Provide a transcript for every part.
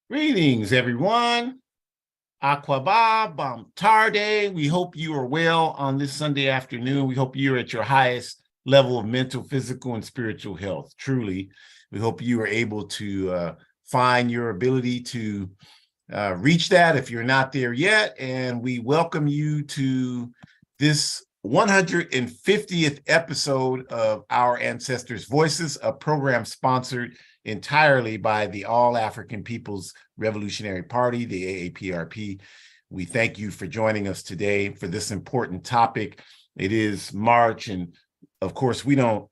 Greetings, everyone. Aquaba, Bom Tarde. We hope you are well on this Sunday afternoon. We hope you're at your highest level of mental, physical, and spiritual health. Truly, we hope you are able to find your ability to reach that if you're not there yet. And we welcome you to this 150th episode of Our Ancestors' Voices, a program sponsored entirely by the All African People's Revolutionary Party, the AAPRP. We thank you for joining us today for this important topic. It is March, and of course, we don't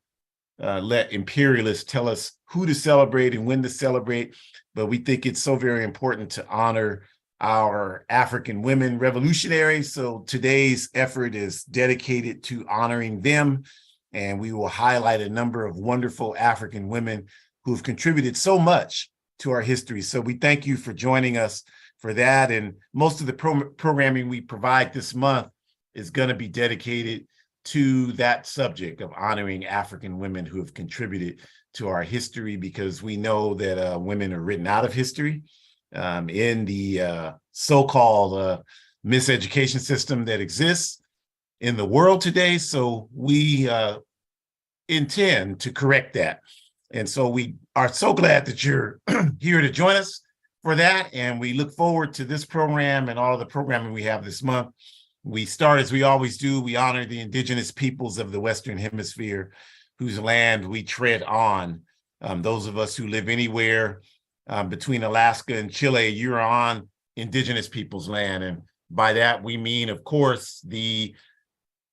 let imperialists tell us who to celebrate and when to celebrate, but we think it's so very important to honor our African women revolutionaries. So today's effort is dedicated to honoring them, and we will highlight a number of wonderful African women who have contributed so much to our history. So we thank you for joining us for that. And most of the programming we provide this month is going to be dedicated to that subject of honoring African women who have contributed to our history, because we know that women are written out of history in the so-called miseducation system that exists in the world today. So we intend to correct that. And so we are so glad that you're here to join us for that. And we look forward to this program and all of the programming we have this month. We start, as we always do, we honor the indigenous peoples of the Western Hemisphere whose land we tread on. Those of us who live anywhere between Alaska and Chile, you're on indigenous people's land. And by that, we mean, of course, the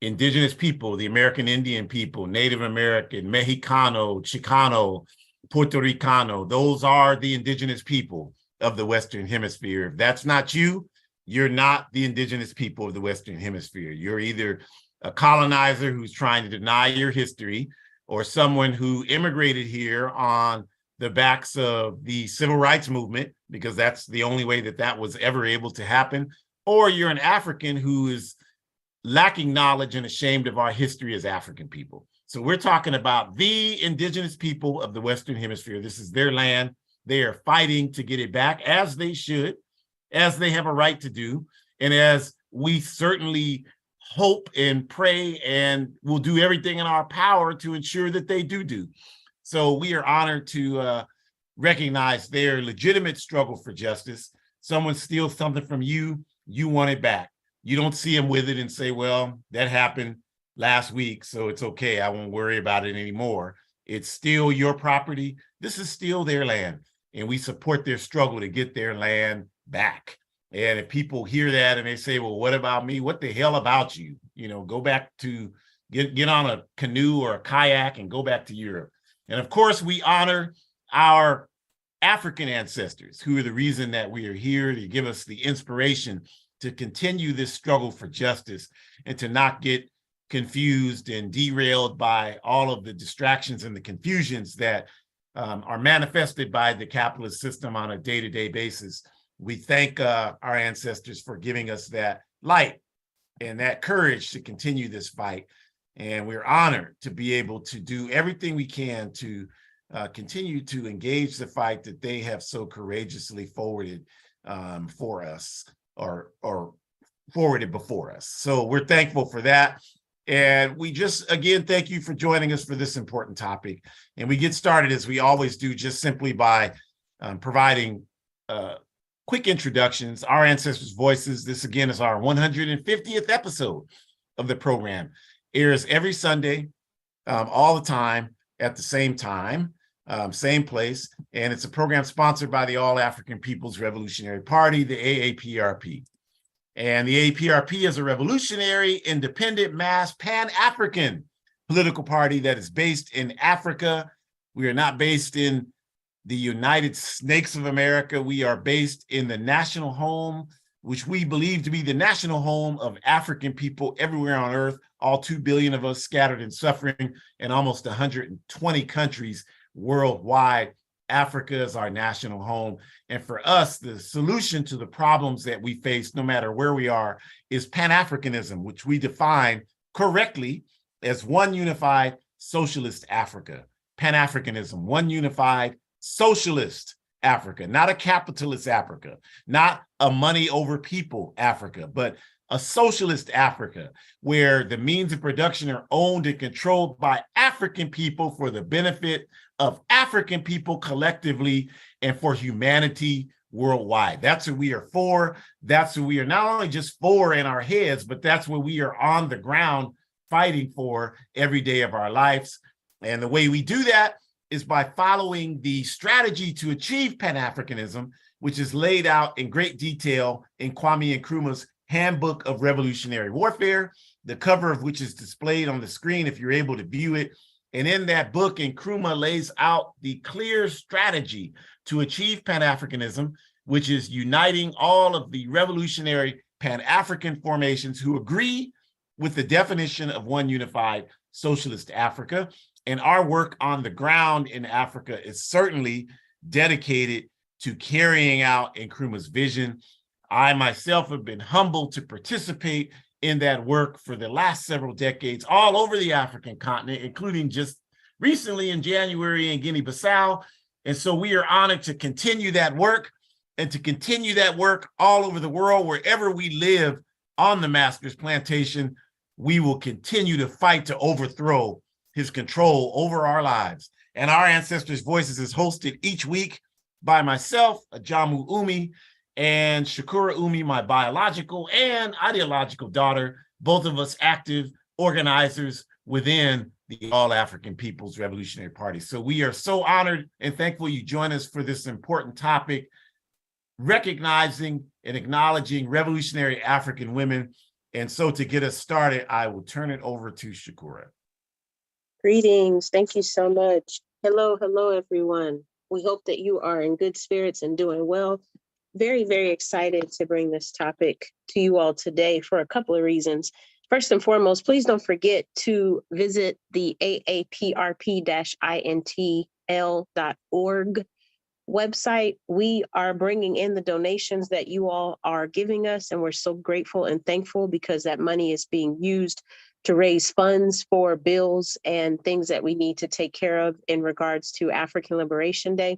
indigenous people, the American Indian people, Native American, Mexicano, Chicano, Puerto Ricano. Those are the indigenous people of the Western Hemisphere. If that's not you, you're not the indigenous people of the Western Hemisphere. You're either a colonizer who's trying to deny your history, or someone who immigrated here on the backs of the civil rights movement, because that's the only way that that was ever able to happen, or you're an African who is lacking knowledge and ashamed of our history as African people. So we're talking about the indigenous people of the Western Hemisphere. This is their land. They are fighting to get it back, as they should, as they have a right to do, and as we certainly hope and pray and will do everything in our power to ensure that they do. So we are honored to recognize their legitimate struggle for justice. Someone steals something from you, you want it back. You don't see them with it and say, well, that happened last week, so it's okay, I won't worry about it anymore. It's still your property. This is still their land, and we support their struggle to get their land back. And if people hear that and they say, well, what about me? What the hell about you? You know, go back to get on a canoe or a kayak and go back to Europe. And of course, we honor our African ancestors, who are the reason that we are here, to give us the inspiration to continue this struggle for justice and to not get confused and derailed by all of the distractions and the confusions that are manifested by the capitalist system on a day-to-day basis. We thank our ancestors for giving us that light and that courage to continue this fight. And we're honored to be able to do everything we can to continue to engage the fight that they have so courageously forwarded for us, or forwarded before us. So we're thankful for that. And we just, again, thank you for joining us for this important topic. And we get started, as we always do, just simply by providing quick introductions. Our Ancestors' Voices, this again is our 150th episode of the program. Airs every Sunday, all the time, at the same time, same place. And it's a program sponsored by the All African People's Revolutionary Party, the AAPRP. And the AAPRP is a revolutionary, independent, mass, pan-African political party that is based in Africa. We are not based in the United Snakes of America. We are based in the national home, which we believe to be the national home of African people everywhere on earth, all 2 billion of us scattered and suffering in almost 120 countries worldwide. Africa is our national home. And for us, the solution to the problems that we face, no matter where we are, is Pan-Africanism, which we define correctly as one unified socialist Africa. Pan-Africanism, one unified socialist Africa, not a capitalist Africa, not a money over people Africa, but a socialist Africa, where the means of production are owned and controlled by African people for the benefit of African people collectively and for humanity worldwide. That's what we are for. That's what we are not only just for in our heads, but that's what we are on the ground fighting for every day of our lives. And the way we do that is by following the strategy to achieve Pan-Africanism, which is laid out in great detail in Kwame Nkrumah's Handbook of Revolutionary Warfare, the cover of which is displayed on the screen if you're able to view it. And in that book, Nkrumah lays out the clear strategy to achieve Pan-Africanism, which is uniting all of the revolutionary Pan-African formations who agree with the definition of one unified socialist Africa. And our work on the ground in Africa is certainly dedicated to carrying out Nkrumah's vision. I myself have been humbled to participate in that work for the last several decades all over the African continent, including just recently in January in Guinea-Bissau. And so we are honored to continue that work and to continue that work all over the world. Wherever we live on the Master's Plantation, we will continue to fight to overthrow his control over our lives. And Our Ancestors' Voices is hosted each week by myself, Ajamu Umi, and Shakura Umi, my biological and ideological daughter, both of us active organizers within the All African People's Revolutionary Party. So we are so honored and thankful you join us for this important topic, recognizing and acknowledging revolutionary African women. And so to get us started, I will turn it over to Shakura. Greetings. Thank you so much. Hello, everyone. We hope that you are in good spirits and doing well. Very, very excited to bring this topic to you all today for a couple of reasons. First and foremost, please don't forget to visit the AAPRP-INTL.org website. We are bringing in the donations that you all are giving us, and we're so grateful and thankful because that money is being used to raise funds for bills and things that we need to take care of in regards to African Liberation Day.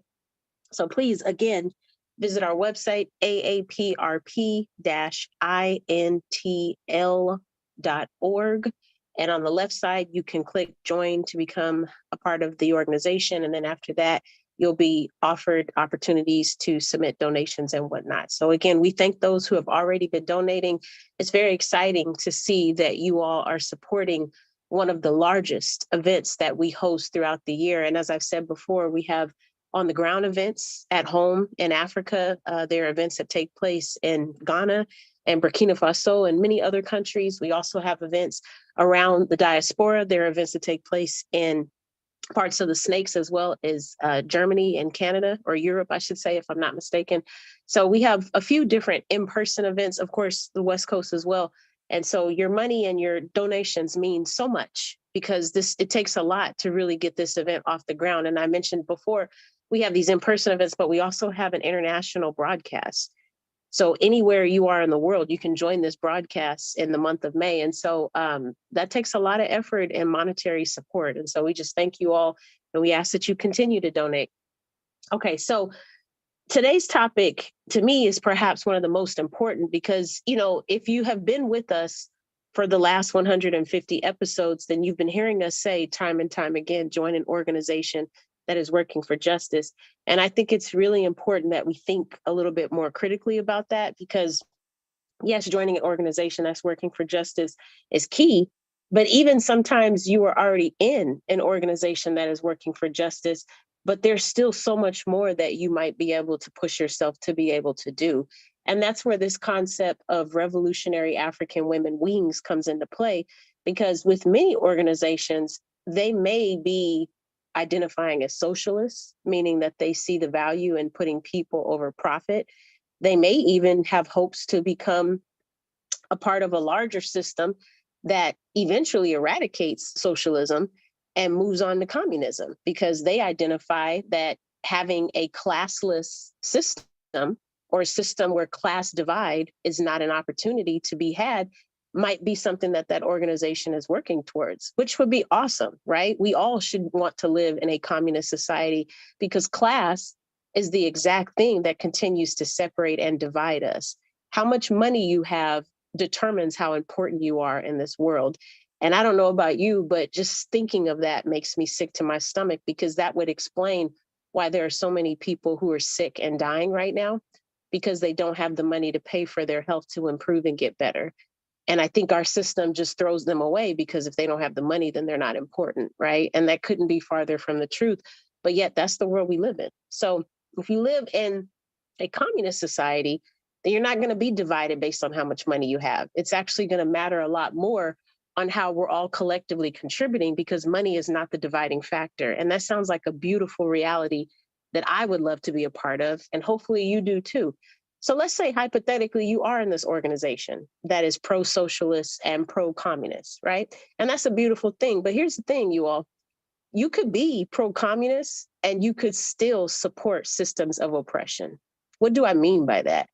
So please, again, visit our website, AAPRP-INTL.org. And on the left side, you can click join to become a part of the organization. And then after that, you'll be offered opportunities to submit donations and whatnot. So again, we thank those who have already been donating. It's very exciting to see that you all are supporting one of the largest events that we host throughout the year. And as I've said before, we have on the ground events at home in Africa. There are events that take place in Ghana and Burkina Faso and many other countries. We also have events around the diaspora. There are events that take place in parts of the snakes as well as Germany and Canada, or Europe, I should say, if I'm not mistaken. So we have a few different in-person events, of course, the West Coast as well. And so your money and your donations mean so much because it takes a lot to really get this event off the ground. And I mentioned before, we have these in-person events, but we also have an international broadcast. So anywhere you are in the world, you can join this broadcast in the month of May. And so that takes a lot of effort and monetary support. And so we just thank you all, and we ask that you continue to donate. Okay, so today's topic to me is perhaps one of the most important because, you know, if you have been with us for the last 150 episodes, then you've been hearing us say time and time again, join an organization that is working for justice. And I think it's really important that we think a little bit more critically about that because, yes, joining an organization that's working for justice is key, but even sometimes you are already in an organization that is working for justice, but there's still so much more that you might be able to push yourself to be able to do. And that's where this concept of revolutionary African women wings comes into play, because with many organizations, they may be identifying as socialists, meaning that they see the value in putting people over profit. They may even have hopes to become a part of a larger system that eventually eradicates socialism and moves on to communism, because they identify that having a classless system or a system where class divide is not an opportunity to be had might be something that organization is working towards, which would be awesome, right? We all should want to live in a communist society because class is the exact thing that continues to separate and divide us. How much money you have determines how important you are in this world. And I don't know about you, but just thinking of that makes me sick to my stomach, because that would explain why there are so many people who are sick and dying right now, because they don't have the money to pay for their health to improve and get better. And I think our system just throws them away, because if they don't have the money, then they're not important, right? And that couldn't be farther from the truth. But yet that's the world we live in. So if you live in a communist society, then you're not going to be divided based on how much money you have. It's actually going to matter a lot more on how we're all collectively contributing, because money is not the dividing factor. And that sounds like a beautiful reality that I would love to be a part of. And hopefully you do too. So let's say hypothetically you are in this organization that is pro-socialist and pro-communist, right? And that's a beautiful thing. But here's the thing, you all. You could be pro-communist and you could still support systems of oppression. What do I mean by that?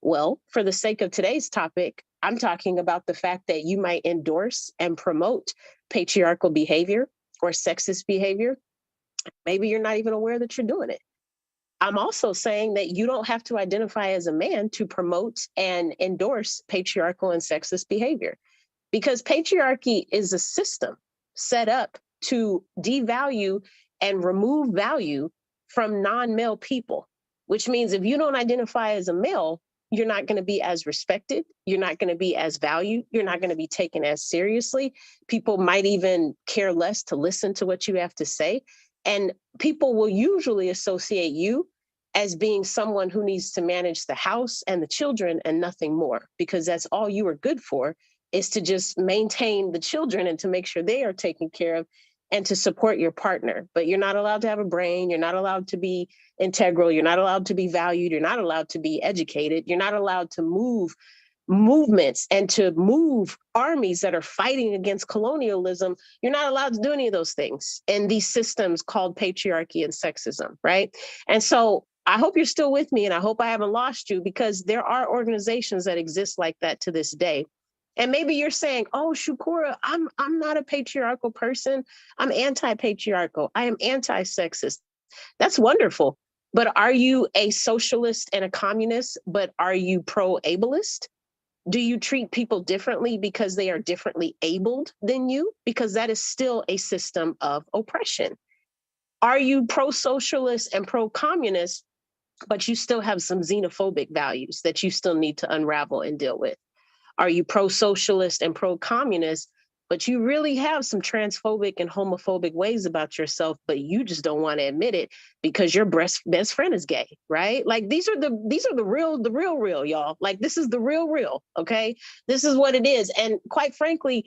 Well, for the sake of today's topic, I'm talking about the fact that you might endorse and promote patriarchal behavior or sexist behavior. Maybe you're not even aware that you're doing it. I'm also saying that you don't have to identify as a man to promote and endorse patriarchal and sexist behavior, because patriarchy is a system set up to devalue and remove value from non-male people, which means if you don't identify as a male, you're not going to be as respected. You're not going to be as valued. You're not going to be taken as seriously. People might even care less to listen to what you have to say. And people will usually associate you as being someone who needs to manage the house and the children and nothing more, because that's all you are good for, is to just maintain the children and to make sure they are taken care of and to support your partner. But you're not allowed to have a brain. You're not allowed to be integral. You're not allowed to be valued. You're not allowed to be educated. You're not allowed to move movements and to move armies that are fighting against colonialism. You're not allowed to do any of those things in these systems called patriarchy and sexism, right? And so I hope you're still with me, and I hope I haven't lost you, because there are organizations that exist like that to this day. And maybe you're saying, oh, Shukura, I'm not a patriarchal person. I'm anti-patriarchal. I am anti-sexist. That's wonderful. But are you a socialist and a communist, but are you pro-ableist? Do you treat people differently because they are differently abled than you? Because that is still a system of oppression. Are you pro-socialist and pro-communist, but you still have some xenophobic values that you still need to unravel and deal with? Are you pro-socialist and pro-communist, but you really have some transphobic and homophobic ways about yourself, but you just don't want to admit it because your best friend is gay, right? Like these are the real, y'all. Like this is the real, okay? This is what it is. And quite frankly,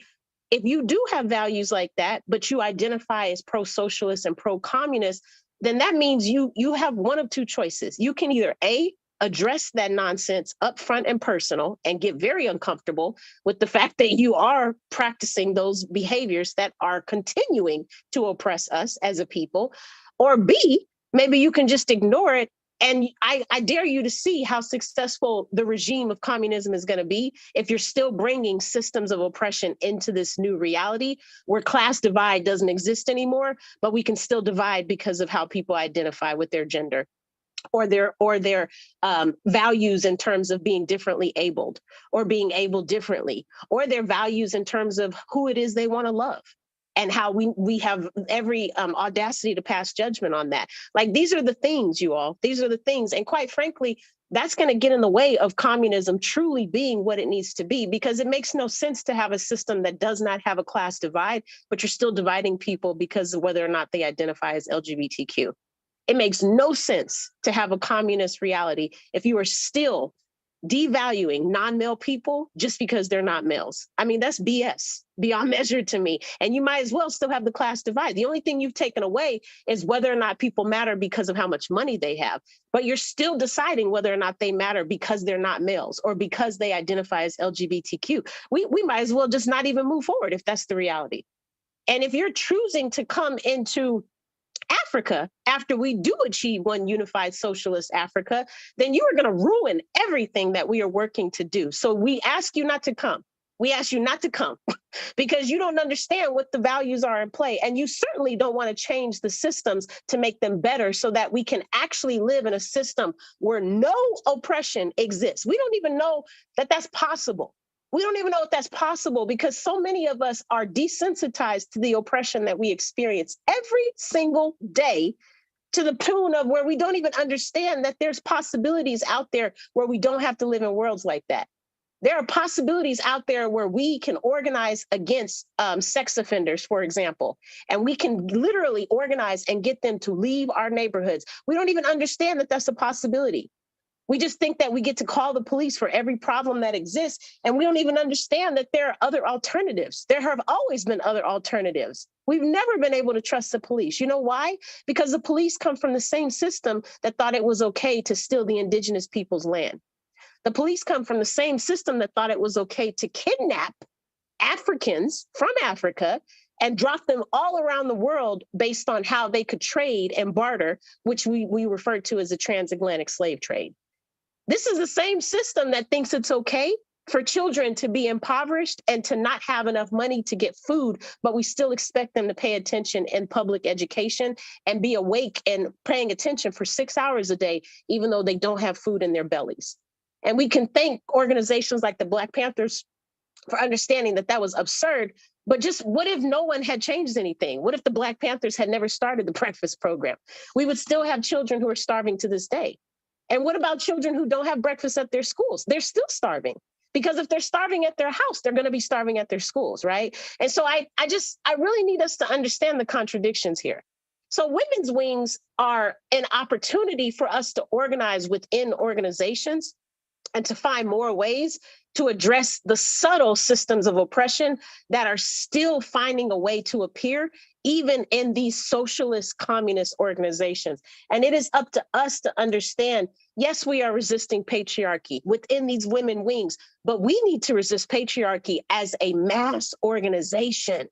if you do have values like that, but you identify as pro-socialist and pro-communist, then that means you have one of two choices. You can either A, address that nonsense upfront and personal and get very uncomfortable with the fact that you are practicing those behaviors that are continuing to oppress us as a people. Or B, maybe you can just ignore it. And I dare you to see how successful the regime of communism is going to be if you're still bringing systems of oppression into this new reality where class divide doesn't exist anymore, but we can still divide because of how people identify with their gender or their values in terms of being differently abled or being able differently, or their values in terms of who it is they want to love and how we have every audacity to pass judgment on that. Like, these are the things, you all, these are the things. And quite frankly, that's going to get in the way of communism truly being what it needs to be, because it makes no sense to have a system that does not have a class divide, but you're still dividing people because of whether or not they identify as LGBTQ. It makes no sense to have a communist reality if you are still devaluing non-male people just because they're not males. I mean, that's BS beyond measure to me. And you might as well still have the class divide. The only thing you've taken away is whether or not people matter because of how much money they have. But you're still deciding whether or not they matter because they're not males or because they identify as LGBTQ. We might as well just not even move forward if that's the reality. And if you're choosing to come into Africa after we do achieve one unified socialist Africa, then you are going to ruin everything that we are working to do. So we ask you not to come. We ask you not to come because you don't understand what the values are in play. And you certainly don't want to change the systems to make them better so that we can actually live in a system where no oppression exists. We don't even know that that's possible. We don't even know if that's possible because so many of us are desensitized to the oppression that we experience every single day, to the tune of where we don't even understand that there's possibilities out there where we don't have to live in worlds like that. There are possibilities out there where we can organize against sex offenders, for example, and we can literally organize and get them to leave our neighborhoods. We don't even understand that that's a possibility. We just think that we get to call the police for every problem that exists, and we don't even understand that there are other alternatives. There have always been other alternatives. We've never been able to trust the police. You know why? Because the police come from the same system that thought it was okay to steal the indigenous people's land. The police come from the same system that thought it was okay to kidnap Africans from Africa and drop them all around the world based on how they could trade and barter, which we refer to as the transatlantic slave trade. This is the same system that thinks it's okay for children to be impoverished and to not have enough money to get food, but we still expect them to pay attention in public education and be awake and paying attention for 6 hours a day, even though they don't have food in their bellies. And we can thank organizations like the Black Panthers for understanding that that was absurd. But just what if no one had changed anything? What if the Black Panthers had never started the breakfast program? We would still have children who are starving to this day. And what about children who don't have breakfast at their schools? They're still starving, because if they're starving at their house, they're going to be starving at their schools, right? And so I really need us to understand the contradictions here. So women's wings are an opportunity for us to organize within organizations and to find more ways to address the subtle systems of oppression that are still finding a way to appear, even in these socialist communist organizations. And it is up to us to understand, yes, we are resisting patriarchy within these women wings, but we need to resist patriarchy as a mass organization.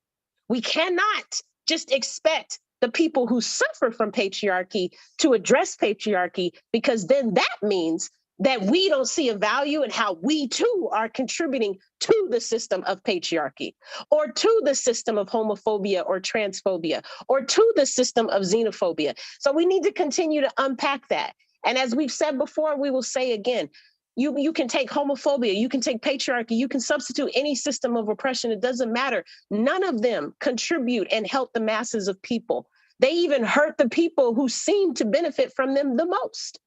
We cannot just expect the people who suffer from patriarchy to address patriarchy, because then that means that we don't see a value in how we too are contributing to the system of patriarchy, or to the system of homophobia or transphobia, or to the system of xenophobia. So we need to continue to unpack that. And as we've said before, we will say again, you can take homophobia, you can take patriarchy, you can substitute any system of oppression. It doesn't matter. None of them contribute and help the masses of people. They even hurt the people who seem to benefit from them the most.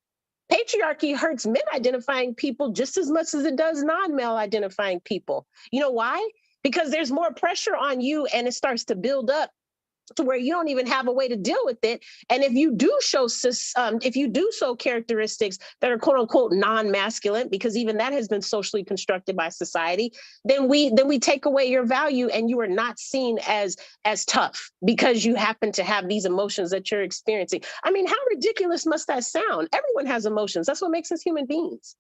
Patriarchy hurts men identifying people just as much as it does non-male identifying people. You know why? Because there's more pressure on you, and it starts to build up to where you don't even have a way to deal with it. And if you do show characteristics that are quote unquote non-masculine, because even that has been socially constructed by society, then we take away your value, and you are not seen as tough because you happen to have these emotions that you're experiencing. I mean, how ridiculous must that sound? Everyone has emotions. That's what makes us human beings.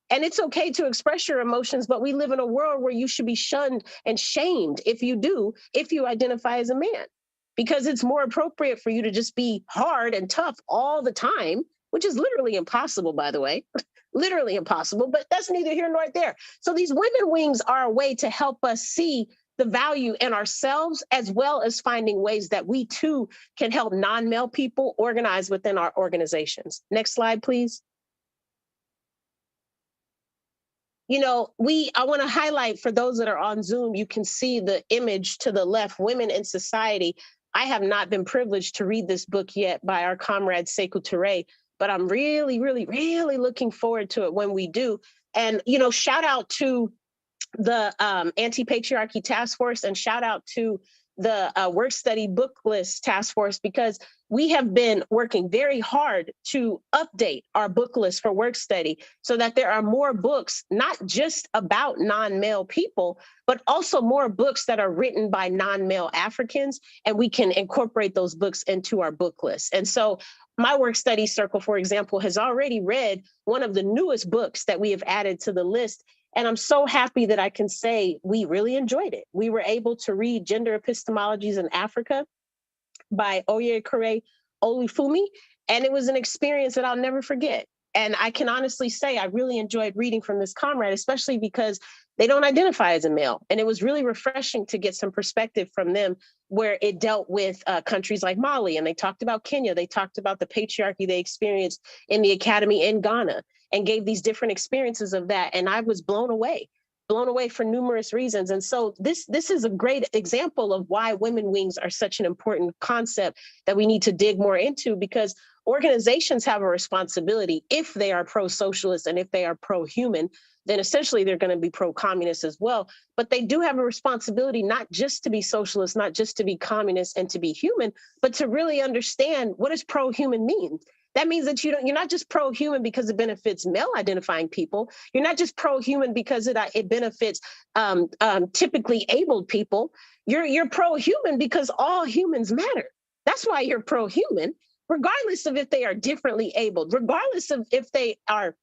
And it's okay to express your emotions, but we live in a world where you should be shunned and shamed if you identify as a man. Because it's more appropriate for you to just be hard and tough all the time, which is literally impossible, by the way, literally impossible, but that's neither here nor there. So these women wings are a way to help us see the value in ourselves, as well as finding ways that we too can help non-male people organize within our organizations. Next slide, please. You know, I want to highlight, for those that are on Zoom, you can see the image to the left, Women in Society. I have not been privileged to read this book yet by our comrade Sekou Touré, but I'm really, really, really looking forward to it when we do. And, you know, shout out to the Anti-Patriarchy Task Force, and shout out to the Work Study Book List Task Force, because we have been working very hard to update our book list for work study so that there are more books, not just about non-male people, but also more books that are written by non-male Africans, and we can incorporate those books into our book list. And so my work study circle, for example, has already read one of the newest books that we have added to the list. And I'm so happy that I can say we really enjoyed it. We were able to read Gender Epistemologies in Africa by Oyekere Olufumi, and it was an experience that I'll never forget. And I can honestly say I really enjoyed reading from this comrade, especially because they don't identify as a male. And it was really refreshing to get some perspective from them, where it dealt with countries like Mali, and they talked about Kenya. They talked about the patriarchy they experienced in the academy in Ghana, and gave these different experiences of that. And I was blown away. blown away for numerous reasons. And so this is a great example of why women wings are such an important concept that we need to dig more into, because organizations have a responsibility. If they are pro-socialist and if they are pro-human, then essentially they're going to be pro-communist as well. But they do have a responsibility not just to be socialist, not just to be communist and to be human, but to really understand what does pro-human mean. That means that you're not just pro-human because it benefits male-identifying people. You're not just pro-human because it benefits typically abled people. You're pro-human because all humans matter. That's why you're pro-human, regardless of if they are differently abled, regardless of if they are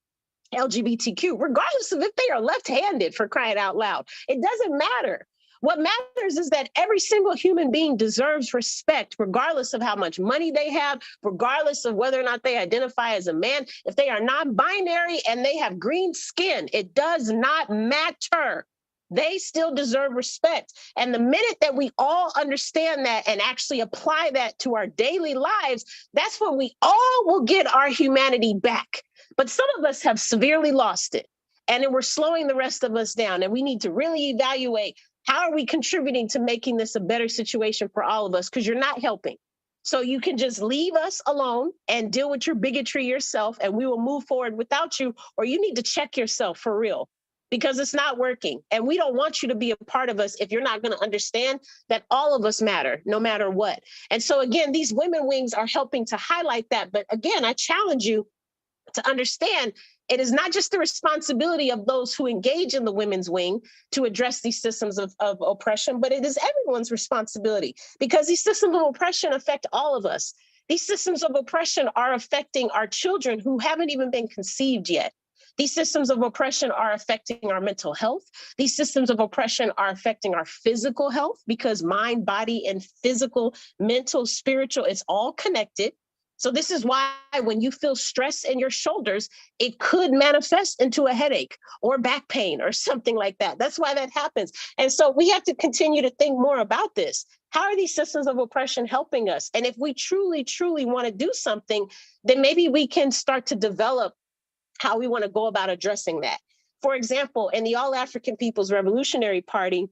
LGBTQ, regardless of if they are left-handed, for crying out loud. It doesn't matter. What matters is that every single human being deserves respect, regardless of how much money they have, regardless of whether or not they identify as a man. If they are non-binary and they have green skin, it does not matter. They still deserve respect. And the minute that we all understand that and actually apply that to our daily lives, that's when we all will get our humanity back. But some of us have severely lost it, and then we're slowing the rest of us down. And we need to really evaluate, how are we contributing to making this a better situation for all of us? Because you're not helping. So you can just leave us alone and deal with your bigotry yourself, and we will move forward without you. Or you need to check yourself for real, because it's not working. And we don't want you to be a part of us if you're not going to understand that all of us matter, no matter what. And so again, these women wings are helping to highlight that. But again, I challenge you to understand, it is not just the responsibility of those who engage in the women's wing to address these systems of oppression, but it is everyone's responsibility, because these systems of oppression affect all of us. These systems of oppression are affecting our children who haven't even been conceived yet. These systems of oppression are affecting our mental health. These systems of oppression are affecting our physical health, because mind, body, and physical, mental, spiritual, it's all connected. So this is why when you feel stress in your shoulders, it could manifest into a headache or back pain or something like that. That's why that happens. And so we have to continue to think more about this. How are these systems of oppression helping us? And if we truly, truly want to do something, then maybe we can start to develop how we want to go about addressing that. For example, in the All African People's Revolutionary Party,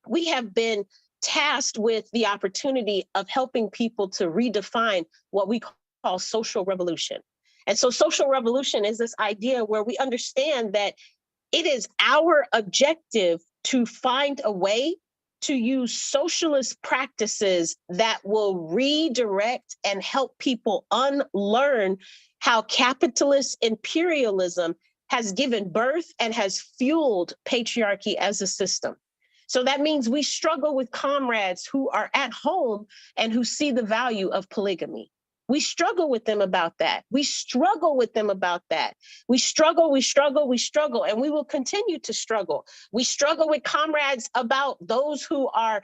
we have been tasked with the opportunity of helping people to redefine what we call social revolution. And so social revolution is this idea where we understand that it is our objective to find a way to use socialist practices that will redirect and help people unlearn how capitalist imperialism has given birth and has fueled patriarchy as a system. So that means we struggle with comrades who are at home and who see the value of polygamy. We struggle with them about that. We struggle with them about that. We struggle, and we will continue to struggle. We struggle with comrades about those who are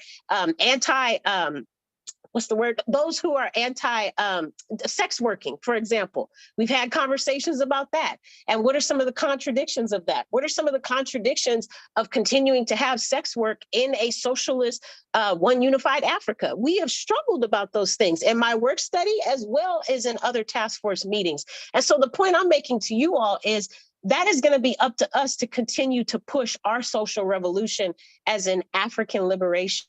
those who are anti-sex working, for example. We've had conversations about that. And what are some of the contradictions of that? What are some of the contradictions of continuing to have sex work in a socialist, one unified Africa? We have struggled about those things in my work study as well as in other task force meetings. And so the point I'm making to you all is that is going to be up to us to continue to push our social revolution as an African liberation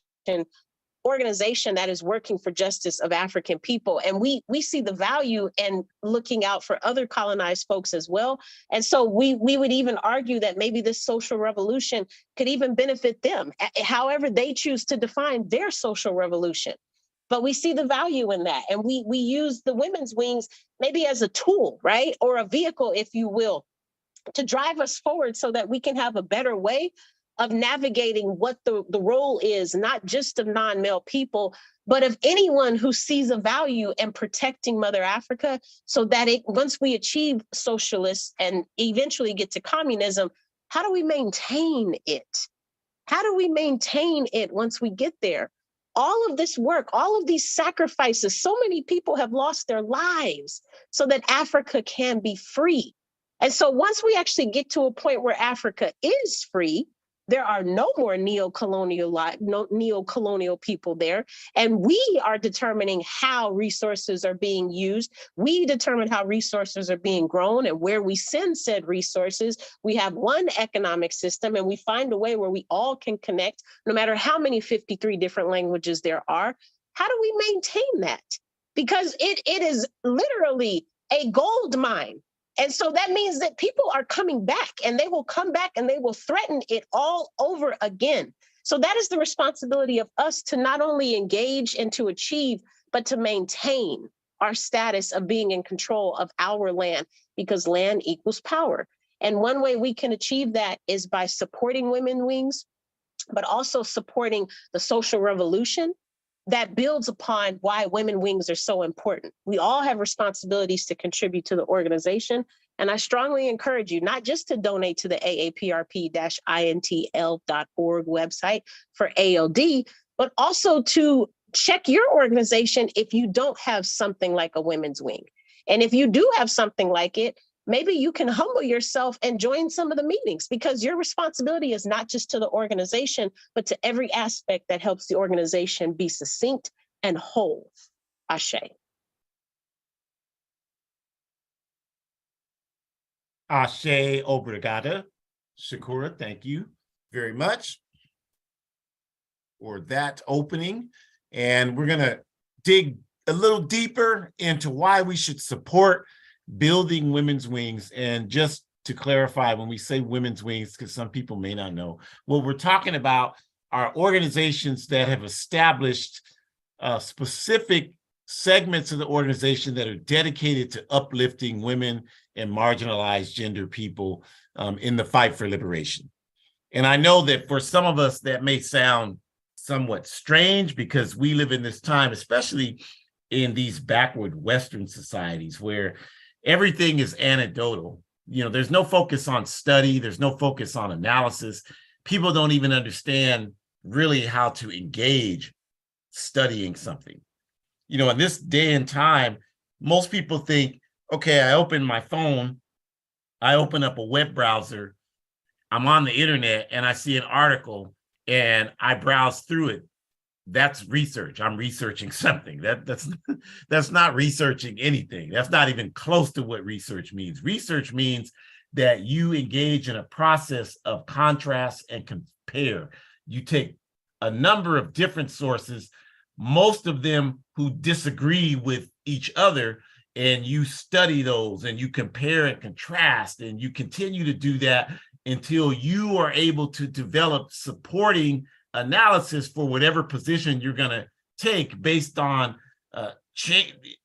organization that is working for justice of African people. And we see the value in looking out for other colonized folks as well. And so we would even argue that maybe this social revolution could even benefit them, however they choose to define their social revolution. But we see the value in that. And we use the women's wings maybe as a tool, right? Or a vehicle, if you will, to drive us forward so that we can have a better way of navigating what the role is, not just of non-male people, but of anyone who sees a value in protecting Mother Africa, so that once we achieve socialists and eventually get to communism, how do we maintain it? How do we maintain it once we get there? All of this work, all of these sacrifices, so many people have lost their lives so that Africa can be free. And so once we actually get to a point where Africa is free, There are no more neo-colonial people there. And we are determining how resources are being used. We determine how resources are being grown and where we send said resources. We have one economic system, and we find a way where we all can connect, no matter how many 53 different languages there are. How do we maintain that? Because it is literally a gold mine. And so that means that people are coming back, and they will come back and they will threaten it all over again. So that is the responsibility of us to not only engage and to achieve, but to maintain our status of being in control of our land, because land equals power. And one way we can achieve that is by supporting Women Wings, but also supporting the social revolution that builds upon why Women Wings are so important. We all have responsibilities to contribute to the organization. And I strongly encourage you not just to donate to the AAPRP-intl.org website for ALD, but also to check your organization if you don't have something like a Women's Wing. And if you do have something like it, maybe you can humble yourself and join some of the meetings, because your responsibility is not just to the organization, but to every aspect that helps the organization be succinct and whole. Ashe. Ashe, obrigada. Shakura, thank you very much for that opening. And we're going to dig a little deeper into why we should support building Women's Wings. And just to clarify, when we say Women's Wings, because some people may not know, what we're talking about are organizations that have established specific segments of the organization that are dedicated to uplifting women and marginalized gender people in the fight for liberation. And I know that for some of us, that may sound somewhat strange, because we live in this time, especially in these backward Western societies, where everything is anecdotal. You know, there's no focus on study. There's no focus on analysis. People don't even understand really how to engage studying something. You know, in this day and time, most people think, okay, I open my phone, I open up a web browser, I'm on the internet, and I see an article and I browse through it. That's research. I'm researching something. That's not researching anything. That's not even close to what research means. Research means that you engage in a process of contrast and compare. You take a number of different sources, most of them who disagree with each other, and you study those and you compare and contrast, and you continue to do that until you are able to develop supporting analysis for whatever position you're going to take based on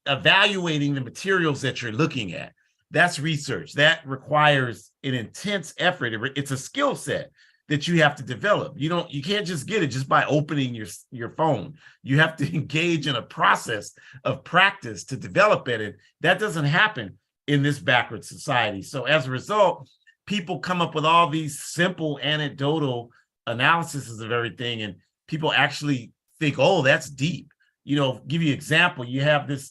evaluating the materials that you're looking at. That's research. That requires an intense effort. It's a skill set that you have to develop. You can't just get it just by opening your phone. You have to engage in a process of practice to develop it. And that doesn't happen in this backward society. So as a result, people come up with all these simple anecdotal analysis of everything, and people actually think, oh, that's deep. Give you an example. You have this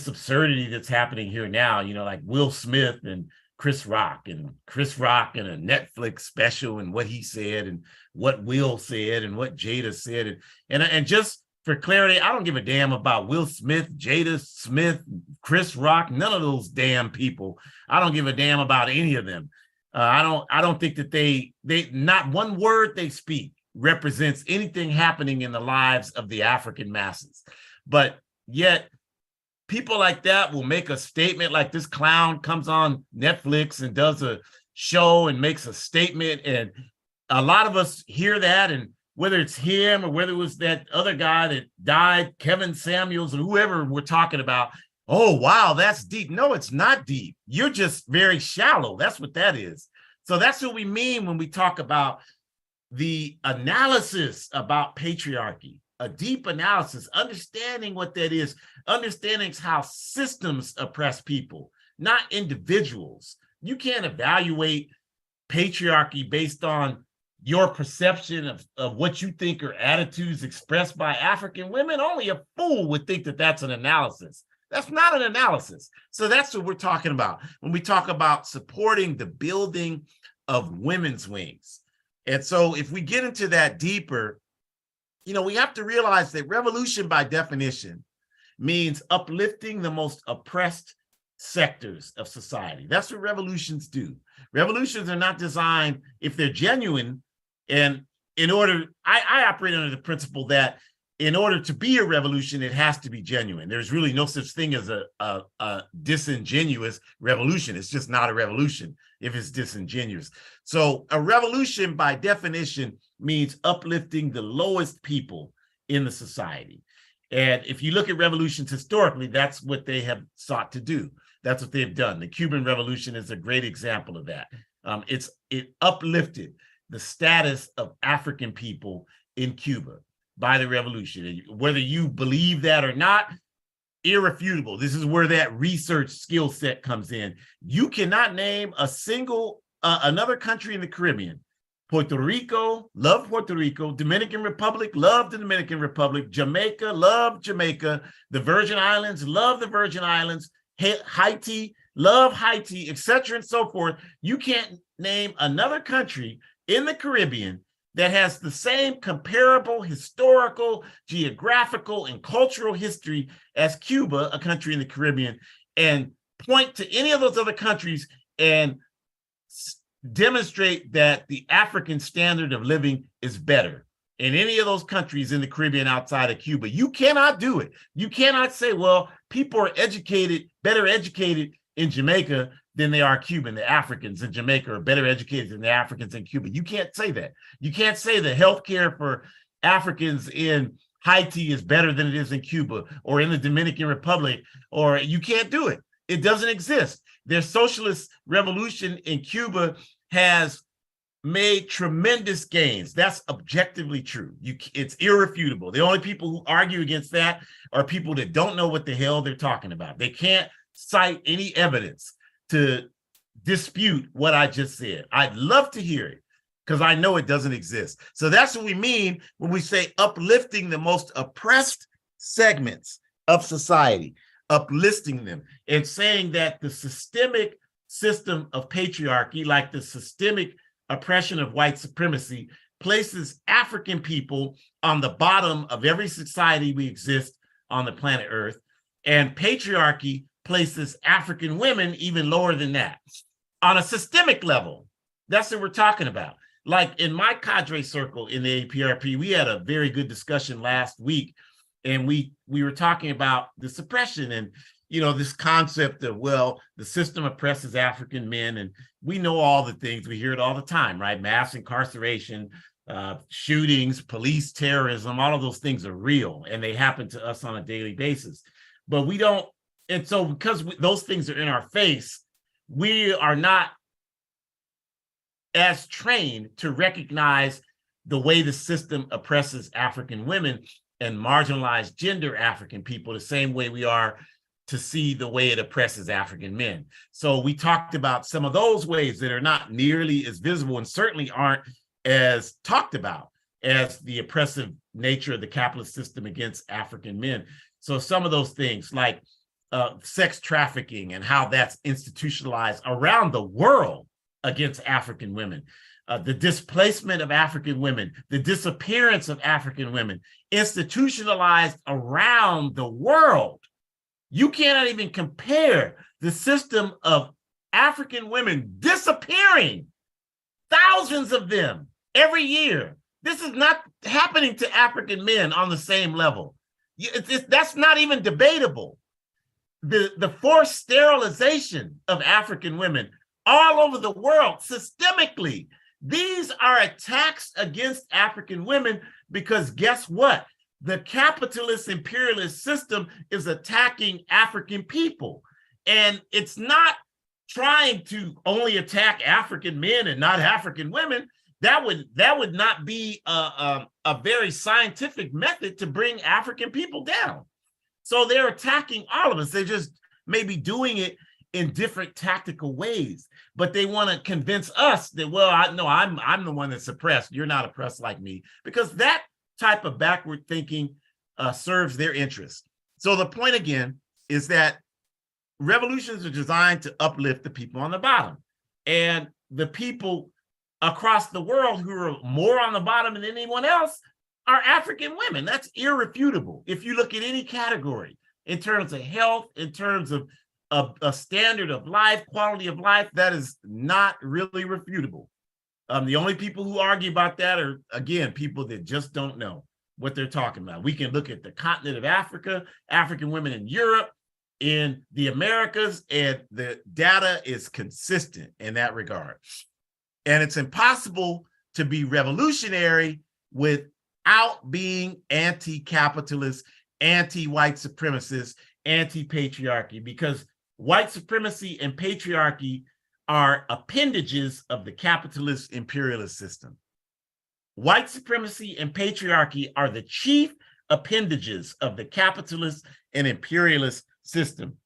absurdity that's happening here now, like Will Smith and Chris Rock in a Netflix special, and what he said and what Will said and what Jada said. And just for clarity, I don't give a damn about Will Smith, Jada Smith, Chris Rock, none of those damn people. I don't give a damn about any of them. I don't think that they not one word they speak represents anything happening in the lives of the African masses. But yet people like that will make a statement, like this clown comes on Netflix and does a show and makes a statement. And a lot of us hear that, and whether it's him or whether it was that other guy that died, Kevin Samuels, or whoever we're talking about, oh, wow, that's deep. No, it's not deep. You're just very shallow. That's what that is. So that's what we mean when we talk about the analysis about patriarchy, a deep analysis, understanding what that is, understanding how systems oppress people, not individuals. You can't evaluate patriarchy based on your perception of what you think are attitudes expressed by African women. Only a fool would think that that's an analysis. That's not an analysis. So that's what we're talking about when we talk about supporting the building of Women's Wings. And so if we get into that deeper, we have to realize that revolution by definition means uplifting the most oppressed sectors of society. That's what revolutions do. Revolutions are not designed, if they're genuine, and I operate under the principle that in order to be a revolution, it has to be genuine. There's really no such thing as a disingenuous revolution. It's just not a revolution if it's disingenuous. So a revolution by definition means uplifting the lowest people in the society. And if you look at revolutions historically, that's what they have sought to do. That's what they've done. The Cuban Revolution is a great example of that. It uplifted the status of African people in Cuba by the revolution. Whether you believe that or not, irrefutable. This is where that research skill set comes in. You cannot name a single another country in the Caribbean. Puerto Rico, love Puerto Rico. Dominican Republic, love the Dominican Republic. Jamaica, love Jamaica. The Virgin Islands, love the Virgin Islands. Haiti, love Haiti, etc. and so forth. You can't name another country in the Caribbean that has the same comparable historical, geographical, and cultural history as Cuba, a country in the Caribbean, and point to any of those other countries and demonstrate that the African standard of living is better in any of those countries in the Caribbean outside of Cuba. You cannot do it. You cannot say, well, people are educated, better educated in Jamaica than they are Cuban. The Africans in Jamaica are better educated than the Africans in Cuba. You can't say that. You can't say the healthcare for Africans in Haiti is better than it is in Cuba or in the Dominican Republic, or you can't do it. It doesn't exist. Their socialist revolution in Cuba has made tremendous gains. That's objectively true. It's irrefutable. The only people who argue against that are people that don't know what the hell they're talking about. They can't cite any evidence to dispute what I just said. I'd love to hear it because I know it doesn't exist. So that's what we mean when we say uplifting the most oppressed segments of society, uplifting them and saying that the systemic system of patriarchy, like the systemic oppression of white supremacy, places African people on the bottom of every society we exist on the planet Earth, and patriarchy places African women even lower than that. On a systemic level, that's what we're talking about. Like in my cadre circle in the APRP, we had a very good discussion last week, and we were talking about the suppression and this concept of, well, the system oppresses African men, and we know all the things, we hear it all the time, right? Mass incarceration, shootings, police terrorism, all of those things are real, and they happen to us on a daily basis. But we don't, and so because those things are in our face, we are not as trained to recognize the way the system oppresses African women and marginalized gender African people the same way we are to see the way it oppresses African men. So we talked about some of those ways that are not nearly as visible and certainly aren't as talked about as the oppressive nature of the capitalist system against African men. So some of those things like sex trafficking and how that's institutionalized around the world against African women, the displacement of African women, the disappearance of African women, institutionalized around the world. You cannot even compare the system of African women disappearing, thousands of them every year. This is not happening to African men on the same level. That's not even debatable. The forced sterilization of African women all over the world, systemically, these are attacks against African women because guess what? The capitalist imperialist system is attacking African people. And it's not trying to only attack African men and not African women. That would not be a very scientific method to bring African people down. So they're attacking all of us. They're just maybe doing it in different tactical ways, but they want to convince us that, well, I'm the one that's oppressed. You're not oppressed like me, because that type of backward thinking serves their interests. So the point again is that revolutions are designed to uplift the people on the bottom, and the people across the world who are more on the bottom than anyone else are African women. That's irrefutable. If you look at any category in terms of health, in terms of a standard of life, quality of life, that is not really refutable. The only people who argue about that are, again, people that just don't know what they're talking about. We can look at the continent of Africa, African women in Europe, in the Americas, and the data is consistent in that regard. And it's impossible to be revolutionary without being anti-capitalist, anti-white supremacist, anti-patriarchy, because white supremacy and patriarchy are appendages of the capitalist imperialist system. White supremacy and patriarchy are the chief appendages of the capitalist and imperialist system.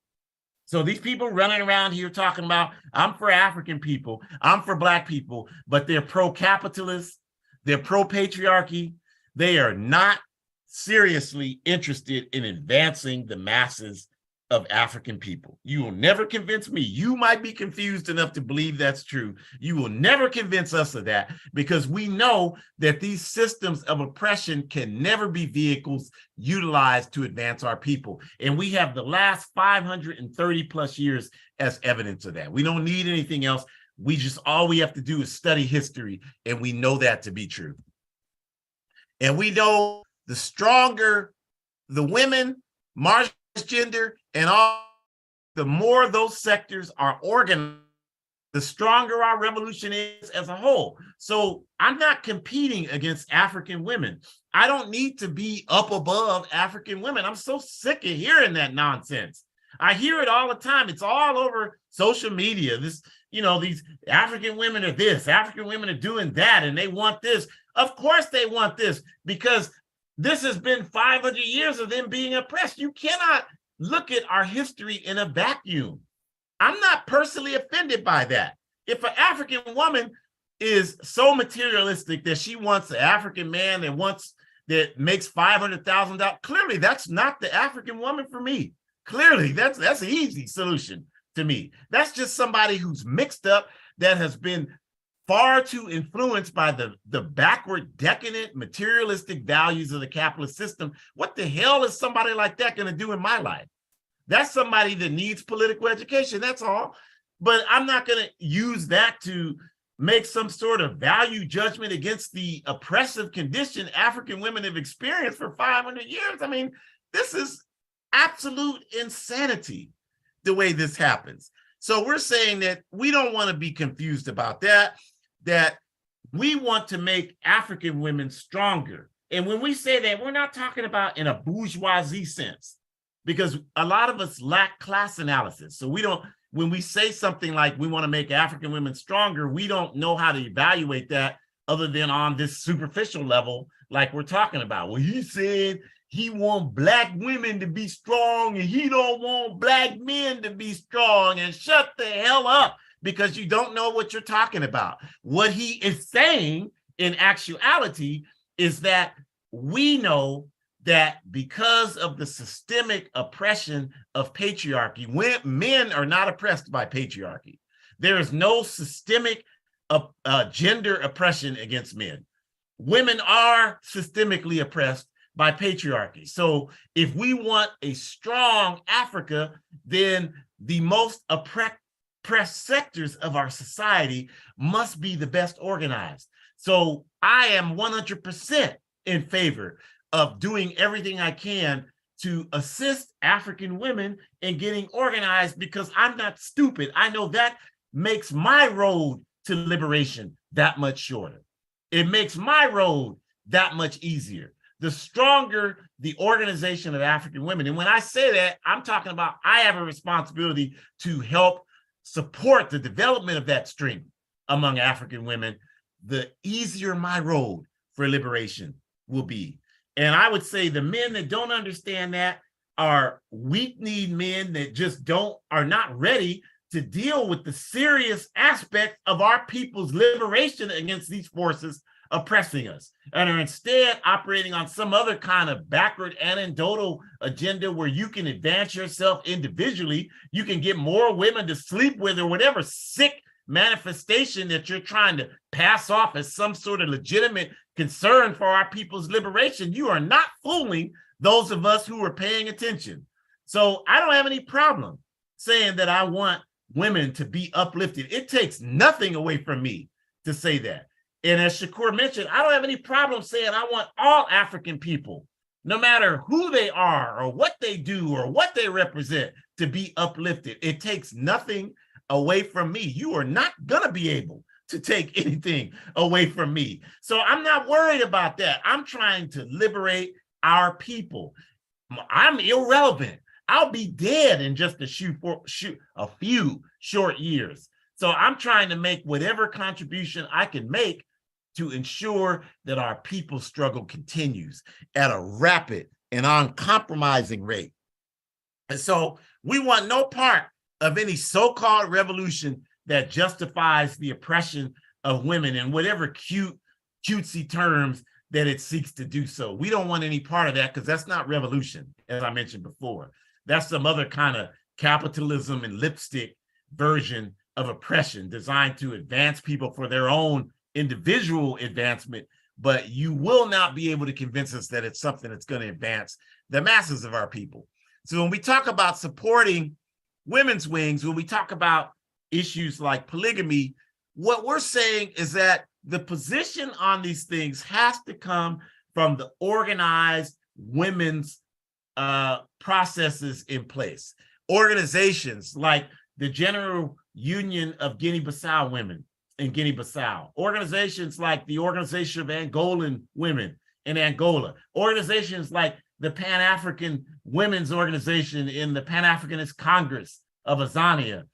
So these people running around here talking about, I'm for African people, I'm for Black people, but they're pro-capitalist, they're pro-patriarchy, they are not seriously interested in advancing the masses of African people. You will never convince me. You might be confused enough to believe that's true. You will never convince us of that, because we know that these systems of oppression can never be vehicles utilized to advance our people. And we have the last 530 plus years as evidence of that. We don't need anything else. All we have to do is study history, and we know that to be true. And we know the stronger the women, gender, and all, the more those sectors are organized, the stronger our revolution is as a whole. So I'm not competing against African women. I don't need to be up above African women. I'm so sick of hearing that nonsense. I hear it all the time. It's all over social media. These African women are this, African women are doing that, and they want this. Of course they want this, because this has been 500 years of them being oppressed. You cannot look at our history in a vacuum. I'm not personally offended by that. If an African woman is so materialistic that she wants an African man that makes $500,000, clearly that's not the African woman for me. Clearly, that's an easy solution to me. That's just somebody who's mixed up, that has been far too influenced by the backward, decadent, materialistic values of the capitalist system. What the hell is somebody like that going to do in my life? That's somebody that needs political education, that's all. But I'm not going to use that to make some sort of value judgment against the oppressive condition African women have experienced for 500 years. I mean, this is absolute insanity, the way this happens. So we're saying that we don't want to be confused about that we want to make African women stronger. And when we say that, we're not talking about in a bourgeoisie sense, because a lot of us lack class analysis. So when we say something like we want to make African women stronger, we don't know how to evaluate that other than on this superficial level, like we're talking about. Well, he said he wants Black women to be strong and he don't want Black men to be strong, and shut the hell up, because you don't know what you're talking about. What he is saying in actuality is that we know that because of the systemic oppression of patriarchy, when men are not oppressed by patriarchy, there is no systemic gender oppression against men. Women are systemically oppressed by patriarchy. So if we want a strong Africa, then the most oppressed sectors of our society must be the best organized. So I am 100% in favor of doing everything I can to assist African women in getting organized, because I'm not stupid. I know that makes my road to liberation that much shorter. It makes my road that much easier. The stronger the organization of African women. And when I say that, I'm talking about I have a responsibility to help support the development of that strength among African women, the easier my road for liberation will be. And I would say the men that don't understand that are weak-kneed men that just are not ready to deal with the serious aspect of our people's liberation against these forces oppressing us, and are instead operating on some other kind of backward anecdotal agenda where you can advance yourself individually, you can get more women to sleep with, or whatever sick manifestation that you're trying to pass off as some sort of legitimate concern for our people's liberation, you are not fooling those of us who are paying attention. So I don't have any problem saying that I want women to be uplifted. It takes nothing away from me to say that. And as Shakur mentioned, I don't have any problem saying I want all African people, no matter who they are or what they do or what they represent, to be uplifted. It takes nothing away from me. You are not going to be able to take anything away from me. So I'm not worried about that. I'm trying to liberate our people. I'm irrelevant. I'll be dead in just a few short years. So I'm trying to make whatever contribution I can make to ensure that our people's struggle continues at a rapid and uncompromising rate. And so we want no part of any so-called revolution that justifies the oppression of women in whatever cutesy terms that it seeks to do so. We don't want any part of that, because that's not revolution, as I mentioned before. That's some other kind of capitalism and lipstick version of oppression designed to advance people for their own individual advancement, but you will not be able to convince us that it's something that's going to advance the masses of our people. So when we talk about supporting women's wings, when we talk about issues like polygamy, what we're saying is that the position on these things has to come from the organized women's processes in place. Organizations like the General Union of Guinea-Bissau Women in Guinea-Bissau, organizations like the Organization of Angolan Women in Angola, organizations like the Pan-African Women's Organization in the Pan-Africanist Congress of Azania.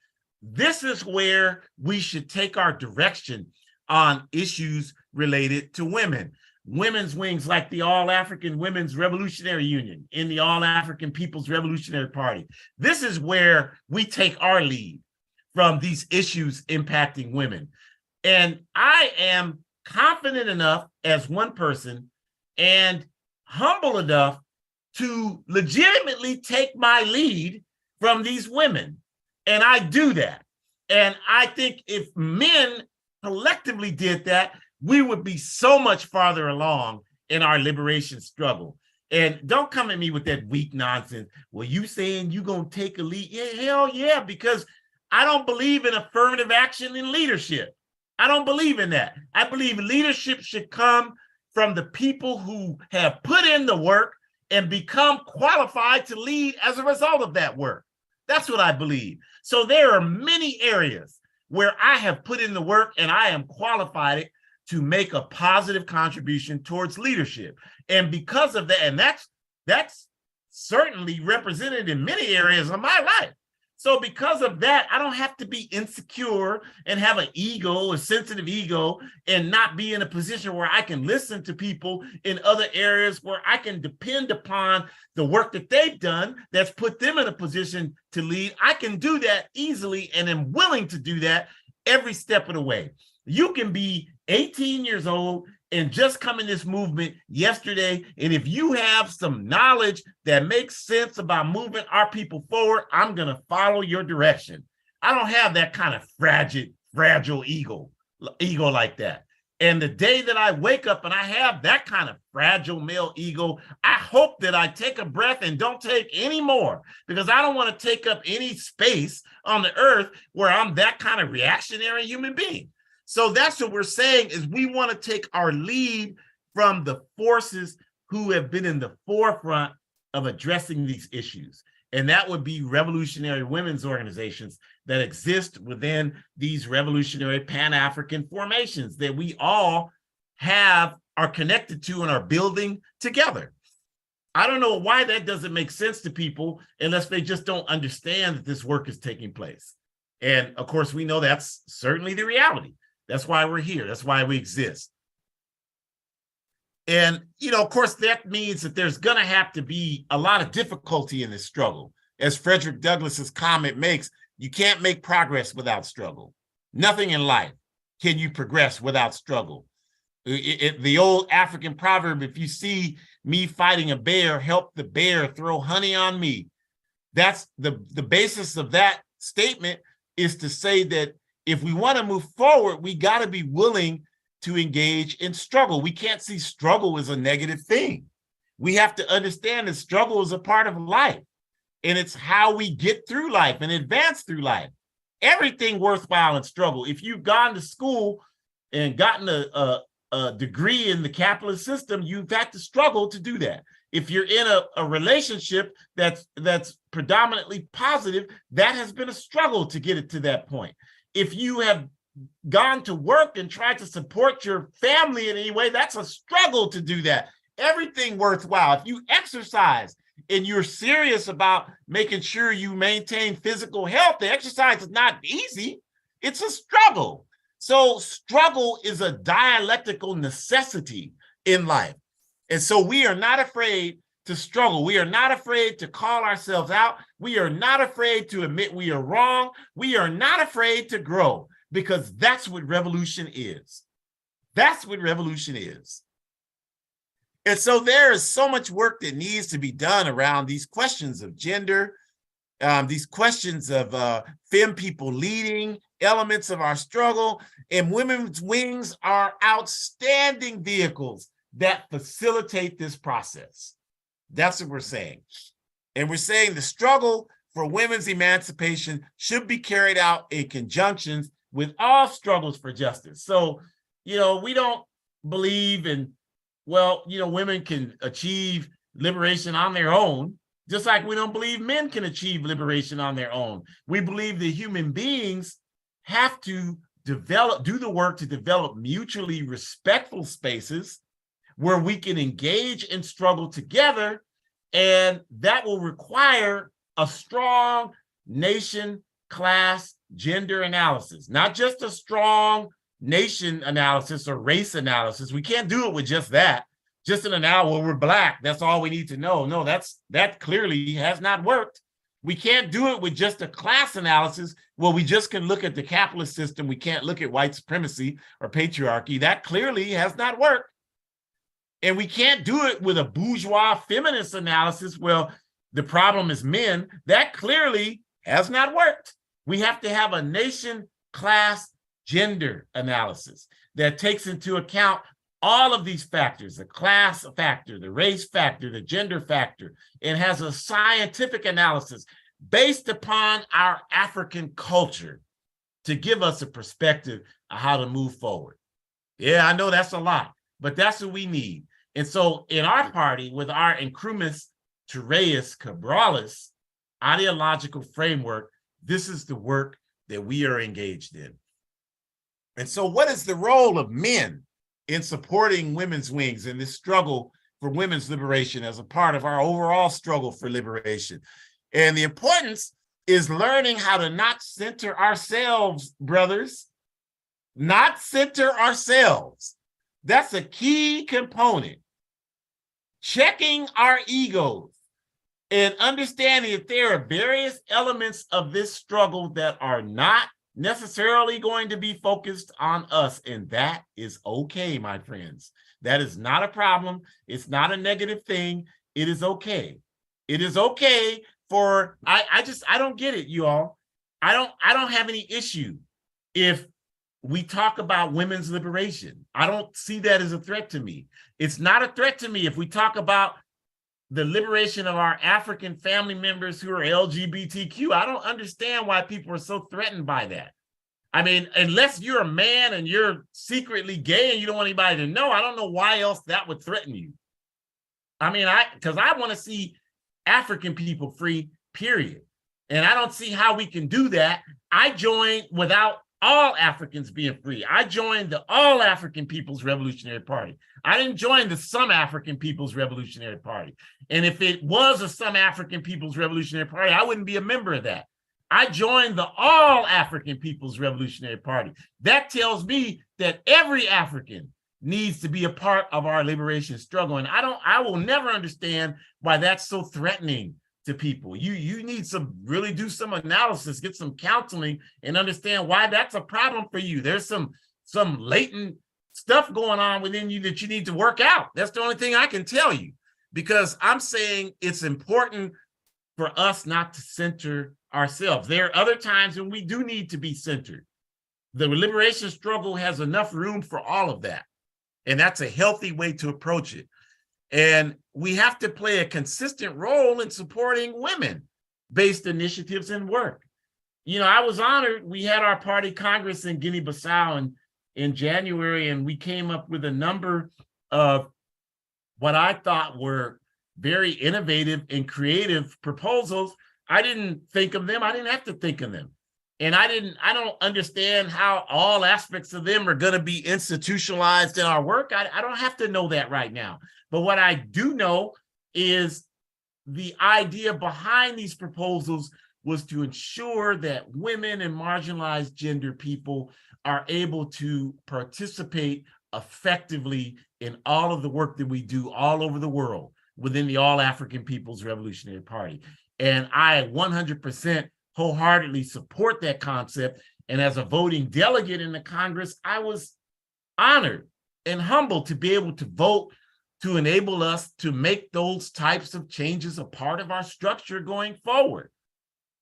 This is where we should take our direction on issues related to women. Women's wings like the All-African Women's Revolutionary Union in the All-African People's Revolutionary Party. This is where we take our lead from these issues impacting women. And I am confident enough as one person and humble enough to legitimately take my lead from these women. And I do that. And I think if men collectively did that, we would be so much farther along in our liberation struggle. And don't come at me with that weak nonsense. Well, you saying you gonna take a lead? Yeah, hell yeah, because I don't believe in affirmative action in leadership. I don't believe in that. I believe leadership should come from the people who have put in the work and become qualified to lead as a result of that work. That's what I believe. So there are many areas where I have put in the work and I am qualified to make a positive contribution towards leadership. And because of that, and that's certainly represented in many areas of my life. So because of that, I don't have to be insecure and have an ego, a sensitive ego, and not be in a position where I can listen to people in other areas where I can depend upon the work that they've done that's put them in a position to lead. I can do that easily and am willing to do that every step of the way. You can be 18 years old and just come in this movement yesterday. And if you have some knowledge that makes sense about moving our people forward, I'm going to follow your direction. I don't have that kind of fragile ego like that. And the day that I wake up and I have that kind of fragile male ego, I hope that I take a breath and don't take any more, because I don't want to take up any space on the earth where I'm that kind of reactionary human being. So that's what we're saying, is we want to take our lead from the forces who have been in the forefront of addressing these issues. And that would be revolutionary women's organizations that exist within these revolutionary Pan-African formations that we all are connected to and are building together. I don't know why that doesn't make sense to people unless they just don't understand that this work is taking place. And of course, we know that's certainly the reality. That's why we're here. That's why we exist. And, of course, that means that there's going to have to be a lot of difficulty in this struggle. As Frederick Douglass's comment makes, you can't make progress without struggle. Nothing in life can you progress without struggle. The old African proverb, if you see me fighting a bear, help the bear throw honey on me. That's the basis of that statement, is to say that if we want to move forward, we got to be willing to engage in struggle. We can't see struggle as a negative thing. We have to understand that struggle is a part of life, and it's how we get through life and advance through life. Everything worthwhile in struggle. If you've gone to school and gotten a degree in the capitalist system, you've had to struggle to do that. If you're in a relationship that's predominantly positive, that has been a struggle to get it to that point. If you have gone to work and tried to support your family in any way, that's a struggle to do that. Everything worthwhile. If you exercise and you're serious about making sure you maintain physical health, the exercise is not easy. It's a struggle. So struggle is a dialectical necessity in life. And so we are not afraid to struggle. We are not afraid to call ourselves out. We are not afraid to admit we are wrong. We are not afraid to grow, because that's what revolution is. That's what revolution is. And so there is so much work that needs to be done around these questions of gender, these questions of femme people leading, elements of our struggle, and women's wings are outstanding vehicles that facilitate this process. That's what we're saying. And we're saying the struggle for women's emancipation should be carried out in conjunction with all struggles for justice. So, we don't believe in, women can achieve liberation on their own, just like we don't believe men can achieve liberation on their own. We believe that human beings have to do the work to develop mutually respectful spaces where we can engage and struggle together, and that will require a strong nation, class, gender analysis, not just a strong nation analysis or race analysis. We can't do it with just that, just an analysis, well, we're Black, that's all we need to know. No, that clearly has not worked. We can't do it with just a class analysis. Well, we just can look at the capitalist system. We can't look at white supremacy or patriarchy. That clearly has not worked. And we can't do it with a bourgeois feminist analysis. Well, the problem is men. That clearly has not worked. We have to have a nation, class, gender analysis that takes into account all of these factors, the class factor, the race factor, the gender factor, and has a scientific analysis based upon our African culture to give us a perspective of how to move forward. Yeah, I know that's a lot, but that's what we need. And so in our party, with our Incrumis Terreus Cabralis ideological framework, this is the work that we are engaged in. And so what is the role of men in supporting women's wings in this struggle for women's liberation as a part of our overall struggle for liberation? And the importance is learning how to not center ourselves, brothers, not center ourselves. That's a key component. Checking our egos and understanding that there are various elements of this struggle that are not necessarily going to be focused on us. And that is okay, my friends. That is not a problem. It's not a negative thing. It is okay. It is okay for, I don't get it, you all. I don't have any issue if we talk about women's liberation. I don't see that as a threat to me. It's not a threat to me if we talk about the liberation of our African family members who are LGBTQ. I don't understand why people are so threatened by that. I mean, unless you're a man and you're secretly gay and you don't want anybody to know, I don't know why else that would threaten you. I mean, because I want to see African people free, period. And I don't see how we can do that. I joined without all Africans being free. I joined the All African People's Revolutionary Party. I didn't join the Some African People's Revolutionary Party. And if it was a Some African People's Revolutionary Party, I wouldn't be a member of that. I joined the All African People's Revolutionary Party. That tells me that every African needs to be a part of our liberation struggle. And I will never understand why that's so threatening to people. You need to really do some analysis, get some counseling, and understand why that's a problem for you. There's some latent stuff going on within you that you need to work out. That's the only thing I can tell you, because I'm saying it's important for us not to center ourselves. There are other times when we do need to be centered. The liberation struggle has enough room for all of that. And that's a healthy way to approach it. And we have to play a consistent role in supporting women-based initiatives and work. You know, I was honored. We had our party Congress in Guinea-Bissau in January, and we came up with a number of what I thought were very innovative and creative proposals. I didn't think of them. I didn't have to think of them. And I don't understand how all aspects of them are going to be institutionalized in our work. I don't have to know that right now. But what I do know is the idea behind these proposals was to ensure that women and marginalized gender people are able to participate effectively in all of the work that we do all over the world within the All African People's Revolutionary Party. And I 100% wholeheartedly support that concept. And as a voting delegate in the Congress, I was honored and humbled to be able to vote to enable us to make those types of changes a part of our structure going forward.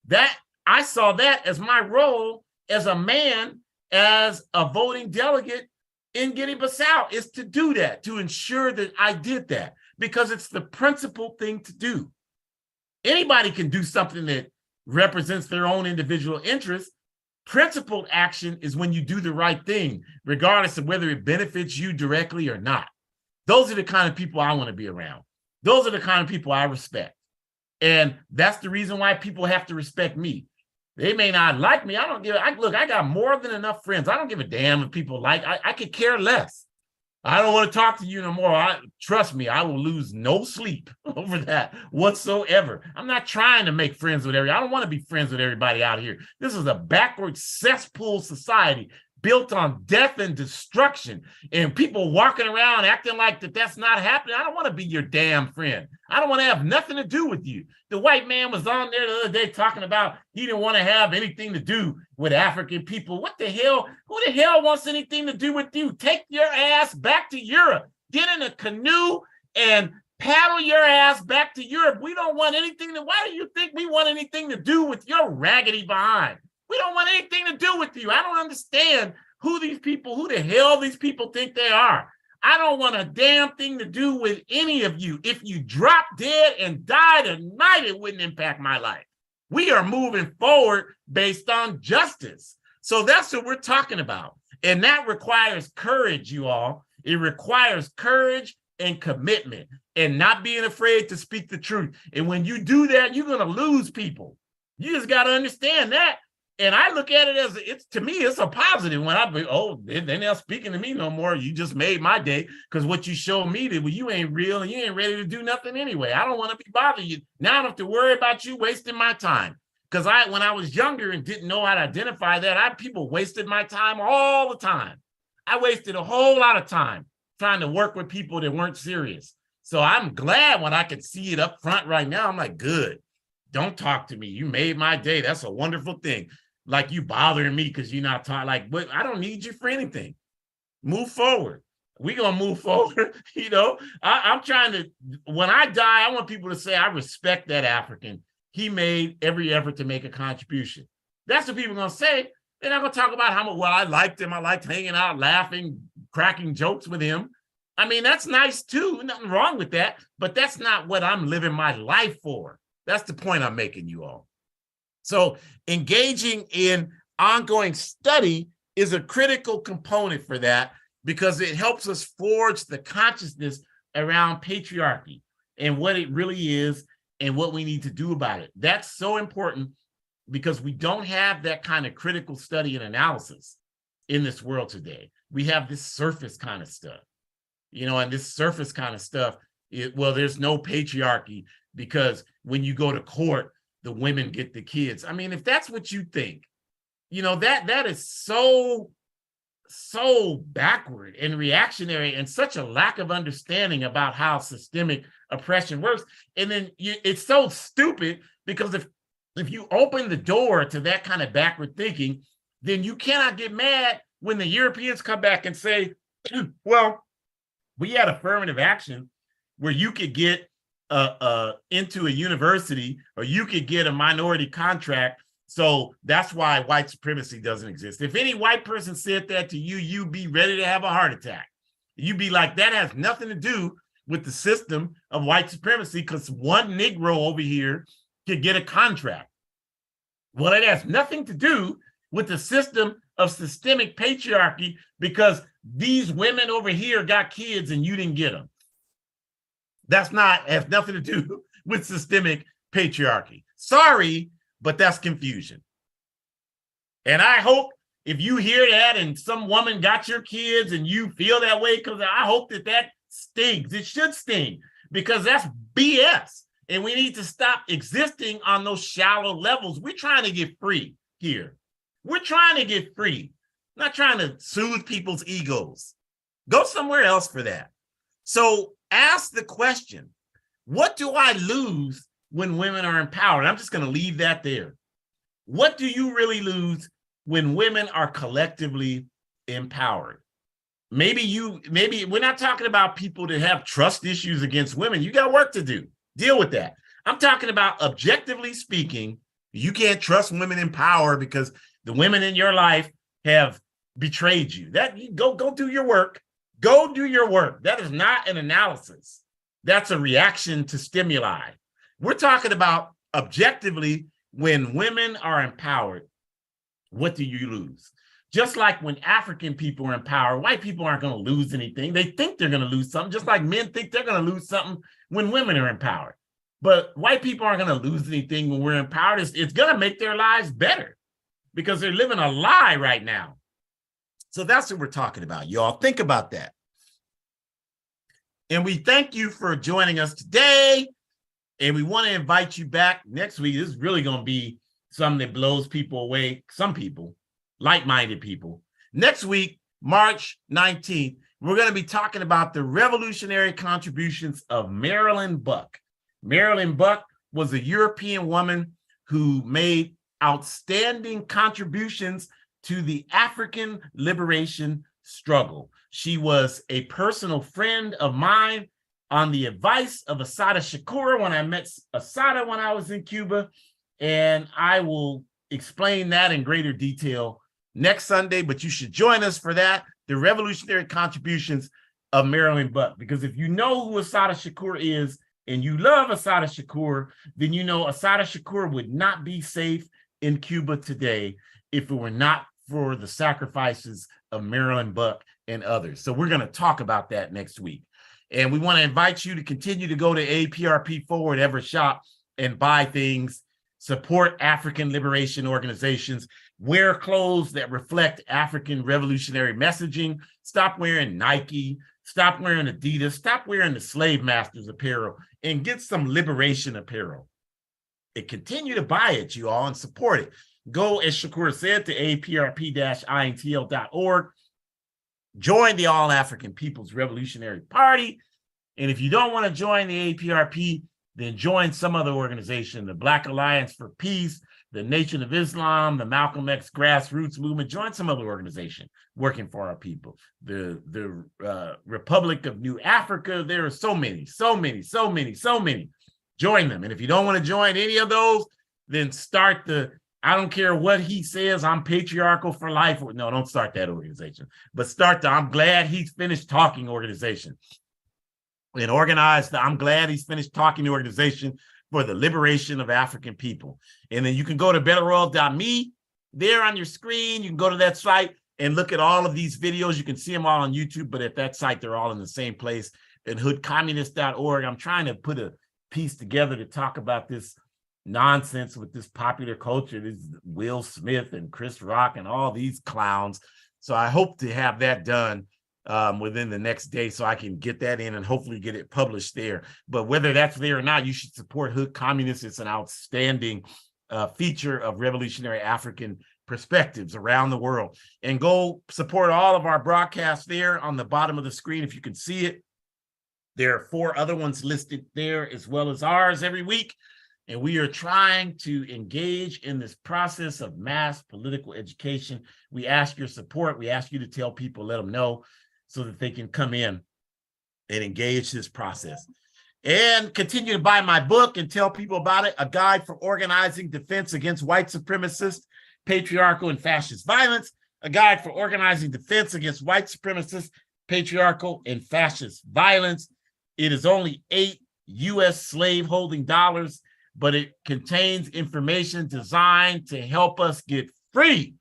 That I saw that as my role as a man, as a voting delegate in Guinea-Bissau, is to do that, to ensure that I did that, because it's the principled thing to do. Anybody can do something that represents their own individual interests. Principled action is when you do the right thing, regardless of whether it benefits you directly or not. Those are the kind of people I want to be around. Those are the kind of people I respect. And that's the reason why people have to respect me. They may not like me. Look, I got more than enough friends. I don't give a damn if people I could care less. I don't want to talk to you no more. Trust me, I will lose no sleep over that whatsoever. I'm not trying to make friends with everybody. I don't want to be friends with everybody out here. This is a backward cesspool society built on death and destruction, and people walking around acting like that's not happening. I don't want to be your damn friend. I don't want to have nothing to do with you. The white man was on there the other day talking about he didn't want to have anything to do with African people. What the hell? Who the hell wants anything to do with you? Take your ass back to Europe. Get in a canoe and paddle your ass back to Europe. We don't want anything to, why do you think we want anything to do with your raggedy behind? We don't want anything to do with you. I don't understand who the hell these people think they are. I don't want a damn thing to do with any of you. If you drop dead and die tonight, it wouldn't impact my life. We are moving forward based on justice. So that's what we're talking about. And that requires courage, you all. It requires courage and commitment and not being afraid to speak the truth. And when you do that, you're going to lose people. You just got to understand that. And I look at it as, to me, it's a positive when they're not speaking to me no more. You just made my day, because what you showed me that you ain't real and you ain't ready to do nothing anyway. I don't want to be bothering you. Now I don't have to worry about you wasting my time. Because when I was younger and didn't know how to identify that, people wasted my time all the time. I wasted a whole lot of time trying to work with people that weren't serious. So I'm glad when I can see it up front right now. I'm like, good. Don't talk to me. You made my day. That's a wonderful thing. Like, you bothering me because you're not talking. Like, but I don't need you for anything. Move forward. We're going to move forward. I'm trying to, when I die, I want people to say, I respect that African. He made every effort to make a contribution. That's what people are going to say. They're not going to talk about how much, well, I liked him. I liked hanging out, laughing, cracking jokes with him. I mean, that's nice too. Nothing wrong with that. But that's not what I'm living my life for. That's the point I'm making, you all. So engaging in ongoing study is a critical component for that, because it helps us forge the consciousness around patriarchy and what it really is and what we need to do about it. That's so important, because we don't have that kind of critical study and analysis in this world today. We have this surface kind of stuff, and this surface kind of stuff, there's no patriarchy because when you go to court, the women get the kids. I mean, if that's what you think, that is so backward and reactionary, and such a lack of understanding about how systemic oppression works. And then it's so stupid, because if you open the door to that kind of backward thinking, then you cannot get mad when the Europeans come back and say, well, we had affirmative action where you could get into a university, or you could get a minority contract So that's why white supremacy doesn't exist. If any white person said that to you, you'd be ready to have a heart attack. You'd be like, that has nothing to do with the system of white supremacy because one Negro over here could get a contract. Well, it has nothing to do with the system of systemic patriarchy because these women over here got kids and you didn't get them. Has nothing to do with systemic patriarchy. Sorry, but that's confusion. And I hope if you hear that and some woman got your kids and you feel that way, because I hope that stings. It should sting because that's BS. And we need to stop existing on those shallow levels. We're trying to get free here. We're trying to get free, not trying to soothe people's egos. Go somewhere else for that. So ask the question, what do I lose when women are empowered? I'm just going to leave that there. What do you really lose when women are collectively empowered? Maybe we're not talking about people that have trust issues against women. You got work to do. Deal with that. I'm talking about objectively speaking, you can't trust women in power because the women in your life have betrayed you. Go do your work. Go do your work. That is not an analysis. That's a reaction to stimuli. We're talking about objectively when women are empowered, what do you lose? Just like when African people are empowered, white people aren't going to lose anything. They think they're going to lose something, just like men think they're going to lose something when women are empowered. But white people aren't going to lose anything when we're empowered. It's going to make their lives better because they're living a lie right now. So that's what we're talking about, y'all. Think about that. And we thank you for joining us today. And we want to invite you back next week. This is really going to be something that blows people away. Some people, like-minded people. Next week, March 19th, we're going to be talking about the revolutionary contributions of Marilyn Buck. Marilyn Buck was a European woman who made outstanding contributions to the African liberation struggle. She was a personal friend of mine on the advice of Assata Shakur when I met Assata when I was in Cuba. And I will explain that in greater detail next Sunday, but you should join us for that, the revolutionary contributions of Marilyn Buck. Because if you know who Assata Shakur is and you love Assata Shakur, then you know Assata Shakur would not be safe in Cuba today if it were not for the sacrifices of Marilyn Buck and others. So we're going to talk about that next week. And we want to invite you to continue to go to APRP Forward Ever Shop and buy things, support African liberation organizations, wear clothes that reflect African revolutionary messaging, stop wearing Nike, stop wearing Adidas, stop wearing the slave masters apparel, and get some liberation apparel. And continue to buy it, you all, and support it. Go, as Shakur said, to aprp-intl.org. Join the All-African People's Revolutionary Party. And if you don't want to join the APRP, then join some other organization, the Black Alliance for Peace, the Nation of Islam, the Malcolm X Grassroots Movement. Join some other organization working for our people. The Republic of New Africa. There are so many. Join them. And if you don't want to join any of those, then start the I don't care what he says, I'm patriarchal for life. No, don't start that organization. But start the I'm glad he's finished talking organization. And organize the I'm glad he's finished talking organization for the liberation of African people. And then you can go to betterworld.me there on your screen. You can go to that site and look at all of these videos. You can see them all on YouTube, but at that site, they're all in the same place. And hoodcommunist.org. I'm trying to put a piece together to talk about this nonsense with this popular culture, this Will Smith and Chris Rock and all these clowns. So I hope to have that done within the next day so I can get that in and hopefully get it published there. But whether that's there or not, you should support Hood Communists. It's an outstanding feature of revolutionary African perspectives around the world. And go support all of our broadcasts there on the bottom of the screen if you can see it. There are 4 other ones listed there as well as ours every week. And we are trying to engage in this process of mass political education. We ask your support. We ask you to tell people, let them know so that they can come in and engage this process. And continue to buy my book and tell people about it, A Guide for Organizing Defense Against White Supremacist, Patriarchal, and Fascist Violence, A Guide for Organizing Defense Against White Supremacist, Patriarchal, and Fascist Violence. It is only $8 US slave-holding dollars, but it contains information designed to help us get free.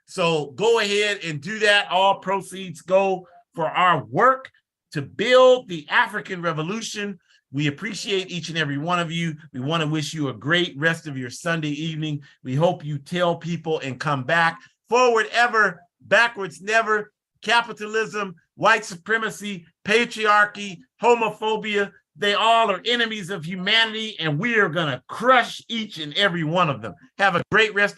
So go ahead and do that. All proceeds go for our work to build the African Revolution. We appreciate each and every one of you. We want to wish you a great rest of your Sunday evening. We hope you tell people and come back. Forward ever, backwards never. Capitalism, white supremacy, patriarchy, homophobia, they all are enemies of humanity, and we are going to crush each and every one of them. Have a great rest of